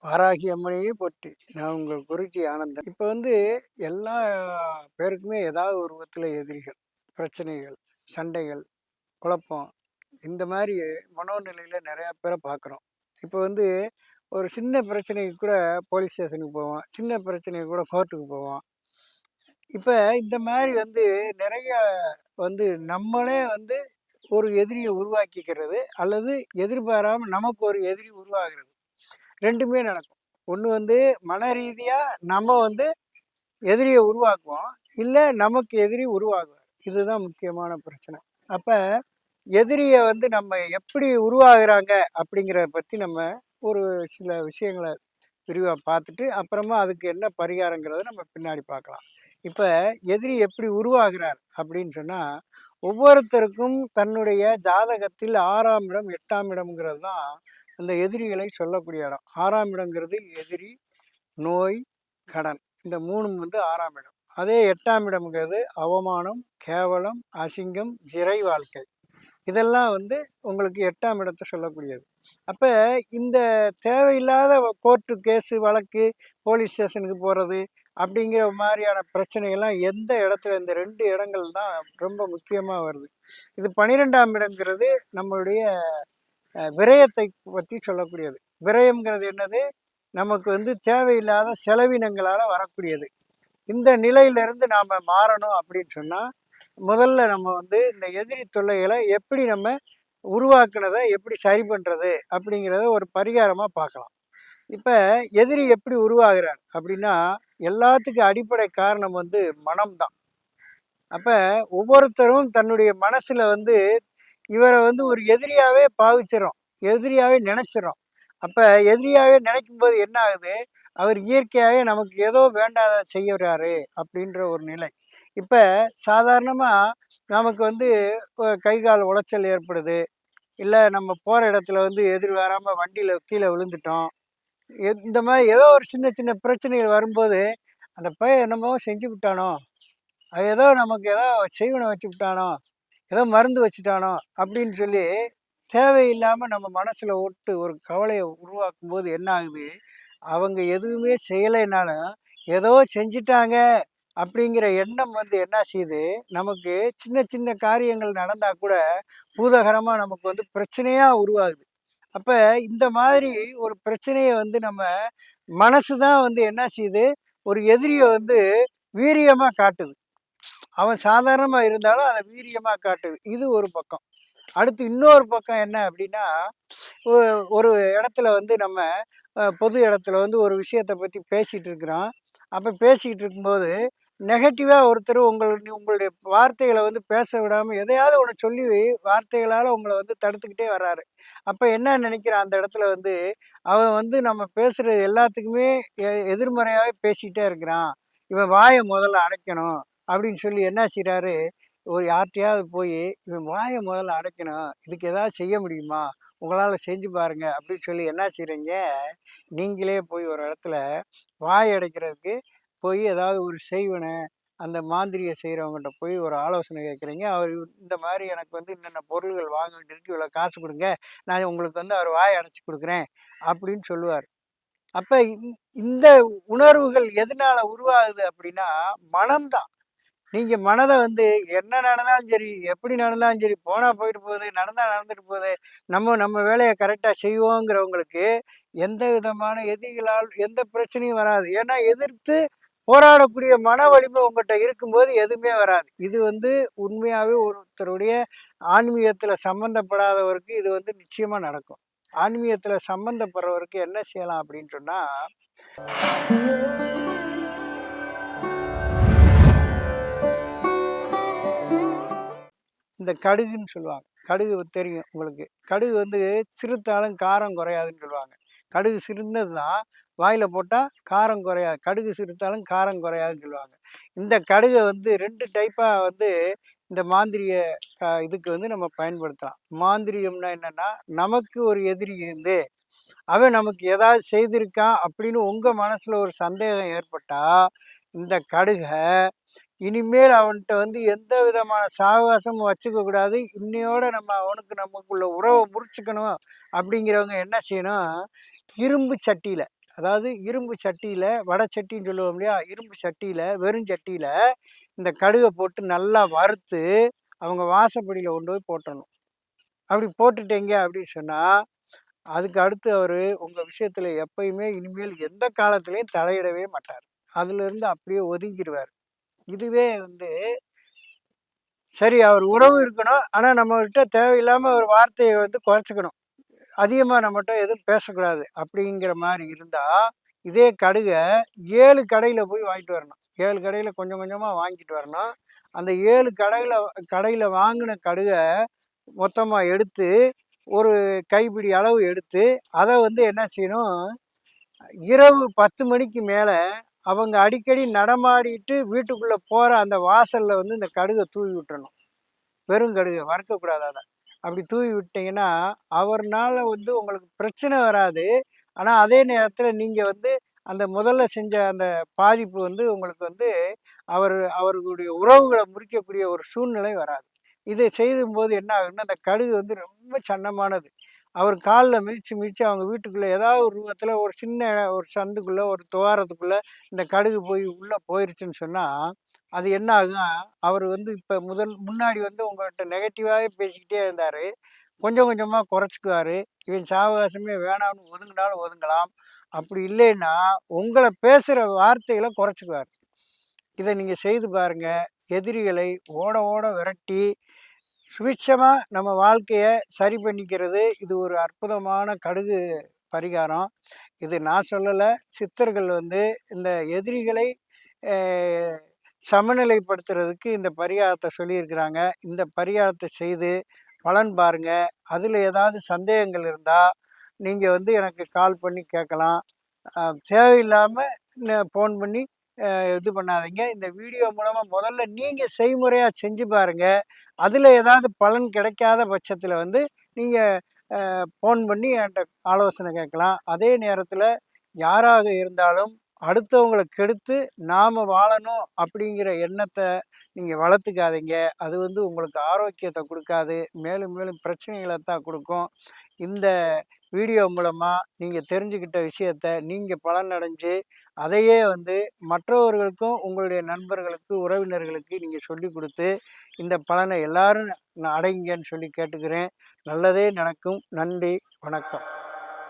வாராகி அம்மனையே போற்றி. நான் உங்கள் குருஜி ஆனந்தன். இப்போ எல்லா பேருக்குமே ஏதாவது ஒரு விதத்தில் எதிரிகள், பிரச்சனைகள், சண்டைகள், குழப்பம் இந்த மாதிரி மனோநிலையில் நிறையா பேரை பார்க்குறோம். இப்போ ஒரு சின்ன பிரச்சனைக்கு கூட போலீஸ் ஸ்டேஷனுக்கு போவோம், சின்ன பிரச்சனைக்கு கூட கோர்ட்டுக்கு போவோம். இப்போ இந்த மாதிரி நிறைய நம்மளே ஒரு எதிரியை உருவாக்கிக்கிறது அல்லது எதிர்பாராமல் நமக்கு ஒரு எதிரி உருவாகிறது. 2மே நடக்கும். ஒண்ணு மன ரீதியா நம்ம எதிரிய உருவாக்குவோம். இல்ல நமக்கு எதிரி உருவாகுவார். இதுதான் முக்கியமான பிரச்சனை. அப்ப எதிரிய நம்ம எப்படி உருவாகுறாங்க அப்படிங்கிறத பத்தி நம்ம ஒரு சில விஷயங்கள விரிவா பார்த்துட்டு, அப்புறமா அதுக்கு என்ன பரிகாரங்கிறத நம்ம பின்னாடி பார்க்கலாம். இப்ப எதிரி எப்படி உருவாகிறார் அப்படின்னு சொன்னா, ஒவ்வொருத்தருக்கும் தன்னுடைய ஜாதகத்தில் 6ஆம் இடம், 8ஆம் இடம்ங்கிறது தான் அந்த எதிரிகளை சொல்லக்கூடிய இடம். 6ஆம் இடங்கிறது எதிரி, நோய், கடன். இந்த 3ம் 6ஆம் இடம். அதே 8ஆம் இடம்ங்கிறது அவமானம், கேவலம், அசிங்கம், சிறை வாழ்க்கை. இதெல்லாம் உங்களுக்கு 8ஆம் இடத்தை சொல்லக்கூடியது. அப்ப இந்த தேவையில்லாத கோர்ட்டு கேஸு, வழக்கு, போலீஸ் ஸ்டேஷனுக்கு போறது அப்படிங்கிற மாதிரியான பிரச்சனைகள்லாம் எந்த இடத்துல இந்த 2 இடங்கள் தான் ரொம்ப முக்கியமா வருது. இது 12ஆம் இடம்ங்கிறது நம்மளுடைய விரயத்தை பற்றி சொல்லக்கூடியது. விரயம்ங்கிறது என்னது? நமக்கு தேவையில்லாத செலவினங்களால் வரக்கூடியது. இந்த நிலையிலிருந்து நாம் மாறணும் அப்படின்னு சொன்னால், முதல்ல நம்ம இந்த எதிரி தொல்லைகளை எப்படி நம்ம உருவாக்குனதை எப்படி சரி பண்ணுறது அப்படிங்கிறத ஒரு பரிகாரமாக பார்க்கலாம். இப்போ எதிரி எப்படி உருவாகிறார் அப்படின்னா, எல்லாத்துக்கும் அடிப்படை காரணம் மனம்தான். அப்போ ஒவ்வொருத்தரும் தன்னுடைய மனசில் இவரை ஒரு எதிரியாகவே பாவிச்சிடறோம், எதிரியாகவே நினச்சிடறோம். அப்போ எதிரியாகவே நினைக்கும் போது என்ன ஆகுது? அவர் இயற்கையாகவே நமக்கு ஏதோ வேண்டாத செய்யறாரு அப்படின்ற ஒரு நிலை. இப்போ சாதாரணமாக நமக்கு கை கால் உளைச்சல் ஏற்படுது, இல்லை நம்ம போகிற இடத்துல எதிர் வராமல் வண்டியில் கீழே விழுந்துட்டோம். இந்த மாதிரி ஏதோ ஒரு சின்ன சின்ன பிரச்சனைகள் வரும்போது, அந்த பையன் என்னமோ செஞ்சு விட்டானோ, அது ஏதோ நமக்கு ஏதோ செய்வனை வச்சு விட்டானோ, ஏதோ மருந்து வச்சுட்டானோ அப்படின்னு சொல்லி தேவையில்லாமல் நம்ம மனசில் ஒட்டு ஒரு கவலையை உருவாக்கும் போது என்ன ஆகுது? அவங்க எதுவுமே செய்யலைன்னாலும் ஏதோ செஞ்சிட்டாங்க அப்படிங்கிற எண்ணம் என்ன செய்யுது? நமக்கு சின்ன சின்ன காரியங்கள் நடந்தால் கூட பூதகரமாக நமக்கு பிரச்சனையாக உருவாகுது. அப்போ இந்த மாதிரி ஒரு பிரச்சனையை நம்ம மனசு தான் என்ன செய்யுது? ஒரு எதிரியை வீரியமாக காட்டுது. அவன் சாதாரணமாக இருந்தாலும் அதை வீரியமாக காட்டுது. இது ஒரு பக்கம். அடுத்து இன்னொரு பக்கம் என்ன அப்படின்னா, ஒரு இடத்துல நம்ம பொது இடத்துல ஒரு விஷயத்தை பற்றி பேசிகிட்டு இருக்கிறோம். அப்போ பேசிக்கிட்டு இருக்கும்போது நெகட்டிவாக ஒருத்தர் உங்களுடைய வார்த்தைகளை பேச விடாமல் எதையாவது ஒன்று சொல்லி வார்த்தைகளால் உங்களை தடுத்துக்கிட்டே வர்றாரு. அப்போ என்ன நினைக்கிறான் அந்த இடத்துல அவன் நம்ம பேசுகிறது எல்லாத்துக்குமே எதிர்மறையாகவே பேசிக்கிட்டே இருக்கிறான், இவன் வாயை முதல்ல அடைக்கணும் அப்படின்னு சொல்லி என்ன செய்கிறாரு? ஒரு யார்கிட்டையாவது போய் இவன் வாயை முதல்ல அடைக்கணும், இதுக்கு ஏதாவது செய்ய முடியுமா, உங்களால் செஞ்சு பாருங்க அப்படின்னு சொல்லி என்ன செய்கிறீங்க? நீங்களே போய் ஒரு இடத்துல வாய் அடைக்கிறதுக்கு போய் ஏதாவது ஒரு செய்வனை, அந்த மாந்திரியை செய்கிறவங்ககிட்ட போய் ஒரு ஆலோசனை கேட்குறீங்க. அவர் இந்த மாதிரி எனக்கு இன்னென்ன பொருள்கள் வாங்க வேண்டியிருக்கு, இவ்வளோ காசு கொடுங்க, நான் உங்களுக்கு அவர் வாயை அடைச்சி கொடுக்குறேன் அப்படின்னு சொல்லுவார். அப்போ இந்த உணர்வுகள் எதனால உருவாகுது அப்படின்னா, மனம்தான். நீங்கள் மனதை என்ன நடந்தாலும் சரி, எப்படி நடந்தாலும் சரி, போனால் போயிட்டு போகுது, நடந்தால் நடந்துட்டு போகுது, நம்ம வேலையை கரெக்டாக செய்வோங்கிறவங்களுக்கு எந்த விதமான எதிரிகளால் எந்த பிரச்சனையும் வராது. ஏன்னா எதிர்த்து போராடக்கூடிய மன வலிமை உங்கள்கிட்ட இருக்கும்போது எதுவுமே வராது. இது உண்மையாகவே ஒருத்தருடைய ஆன்மீகத்தில் சம்மந்தப்படாதவருக்கு இது நிச்சயமாக நடக்கும். ஆன்மீகத்தில் சம்மந்தப்படுறவருக்கு என்ன செய்யலாம் அப்படின்னு சொன்னால், இந்த கடுகுன்னு சொல்லுவாங்க. கடுகு தெரியும் உங்களுக்கு. கடுகு சிறுத்தாலும் காரம் குறையாதுன்னு சொல்லுவாங்க. கடுகு சிறுந்தது தான், வாயில் போட்டால் காரம் குறையாது. கடுகு சிறுத்தாலும் காரம் குறையாதுன்னு சொல்லுவாங்க. இந்த கடுகை 2 டைப்பாக இந்த மாந்திரிய இதுக்கு நம்ம பயன்படுத்தலாம். மாந்திரியம்னா என்னென்னா, நமக்கு ஒரு எதிரி அவன் நமக்கு ஏதாவது செய்திருக்கான் அப்படின்னு உங்கள் மனசில் ஒரு சந்தேகம் ஏற்பட்டால், இந்த கடுகை இனிமேல் அவன்கிட்ட எந்த விதமான சாகவாசமும் வச்சுக்க கூடாது, இன்னையோட நமக்குள்ள உறவை முறிச்சுக்கணும் அப்படிங்கிறவங்க என்ன செய்யணும்? இரும்பு சட்டியில், அதாவது இரும்பு சட்டியில், வடை சட்டின்னு சொல்லுவோம் இல்லையா? இரும்பு சட்டியில், வெறும் சட்டியில் இந்த கடுகை போட்டு நல்லா வறுத்து அவங்க வாசப்படியில் கொண்டு போய் போட்டுறணும். அப்படி போட்டுட்டீங்க அப்படின்னு சொன்னால், அதுக்கு அடுத்து அவர் உங்கள் விஷயத்தில் எப்பயுமே இனிமேல் எந்த காலத்துலேயும் தலையிடவே மாட்டார். அதுலேருந்து அப்படியே ஒதுங்கிடுவார். இதுவே வந்து சரி, அவர் உறவு இருக்கணும். ஆனால் நம்மகிட்ட தேவையில்லாமல் ஒரு வார்த்தையை வந்து குறைச்சிக்கணும். அதிகமாக நம்மகிட்ட எதுவும் பேசக்கூடாது அப்படிங்கிற மாதிரி இருந்தால், இதே கடுகை 7 கடையில் போய் வாங்கிட்டு வரணும். 7 கடையில் கொஞ்சம் கொஞ்சமாக வாங்கிட்டு வரணும். அந்த 7 கடையில் வாங்கின கடுகை மொத்தமாக எடுத்து, ஒரு கைப்பிடி அளவு எடுத்து, அதை வந்து என்ன செய்யணும், இரவு 10 மணிக்கு மேலே அவங்க அடிக்கடி நடமாடிட்டு வீட்டுக்குள்ளே போகிற அந்த வாசலில் வந்து இந்த கடுகை தூவி விட்டுறணும். வெறும் கடுகு வறுக்கக்கூடாது அதை. அப்படி தூவி விட்டீங்கன்னா, அவர்னால வந்து உங்களுக்கு பிரச்சனை வராது. ஆனால் அதே நேரத்தில் நீங்கள் வந்து அந்த முதல்ல செஞ்ச அந்த பாதிப்பு வந்து உங்களுக்கு வந்து அவர்களுடைய உறவுகளை முறிக்கக்கூடிய ஒரு சூழ்நிலை வராது. இதை செய்யும்போது என்ன ஆகுதுன்னா, அந்த கடுகு வந்து ரொம்ப சன்னமானது. அவர் காலில் மிதித்து மிதித்து அவங்க வீட்டுக்குள்ளே ஏதாவது ஒரு ரூபத்தில் ஒரு சின்ன ஒரு சந்துக்குள்ளே ஒரு துவாரத்துக்குள்ளே இந்த கடுகு போய் உள்ளே போயிருச்சுன்னு சொன்னால், அது என்ன ஆகும்னா, அவர் வந்து இப்போ முன்னாடி வந்து உங்கள்கிட்ட நெகட்டிவாகவே பேசிக்கிட்டே இருந்தார். கொஞ்சம் கொஞ்சமாக குறைச்சிக்குவார். இவன் சாவகாசமே வேணாம்னு ஒதுங்கினாலும் ஒதுங்கலாம். அப்படி இல்லைன்னா உங்களை பேசுகிற வார்த்தைகளை குறைச்சிக்குவார். இதை நீங்கள் செய்து பாருங்கள். எதிரிகளை ஓட ஓட விரட்டி சுபிட்சமாக நம்ம வாழ்க்கையை சரி பண்ணிக்கிறது இது ஒரு அற்புதமான கடுகு பரிகாரம். இது நான் சொல்லலை. சித்தர்கள் வந்து இந்த எதிரிகளை சமநிலைப்படுத்துறதுக்கு இந்த பரிகாரத்தை சொல்லியிருக்கிறாங்க. இந்த பரிகாரத்தை செய்து பலன் பாருங்க. அதில் ஏதாவது சந்தேகங்கள் இருந்தால் நீங்கள் வந்து எனக்கு கால் பண்ணி கேட்கலாம். தேவையில்லாமல் ஃபோன் பண்ணி இது பண்ணாதீங்க. இந்த வீடியோ மூலமாக முதல்ல நீங்கள் செய்முறையாக செஞ்சு பாருங்கள். அதில் ஏதாவது பலன் கிடைக்காத பட்சத்தில் வந்து நீங்கள் ஃபோன் பண்ணி என்கிட்ட ஆலோசனை கேட்கலாம். அதே நேரத்தில் யாராக இருந்தாலும் அடுத்தவங்களை கெடுத்து நாம் வாழணும் அப்படிங்கிற எண்ணத்தை நீங்கள் வளர்த்துக்காதீங்க. அது வந்து உங்களுக்கு ஆரோக்கியத்தை கொடுக்காது. மேலும் மேலும் பிரச்சனைகளை தான் கொடுக்கும். இந்த வீடியோ மூலமாக நீங்கள் தெரிஞ்சுக்கிட்ட விஷயத்த நீங்கள் பலனடைஞ்சு அதையே வந்து மற்றவர்களுக்கும் உங்களுடைய நண்பர்களுக்கு உறவினர்களுக்கு நீங்கள் சொல்லி கொடுத்து இந்த பலனை எல்லாரும் அடைங்கன்னு சொல்லி கேட்டுக்கிறேன். நல்லதே நடக்கும். நன்றி. வணக்கம்.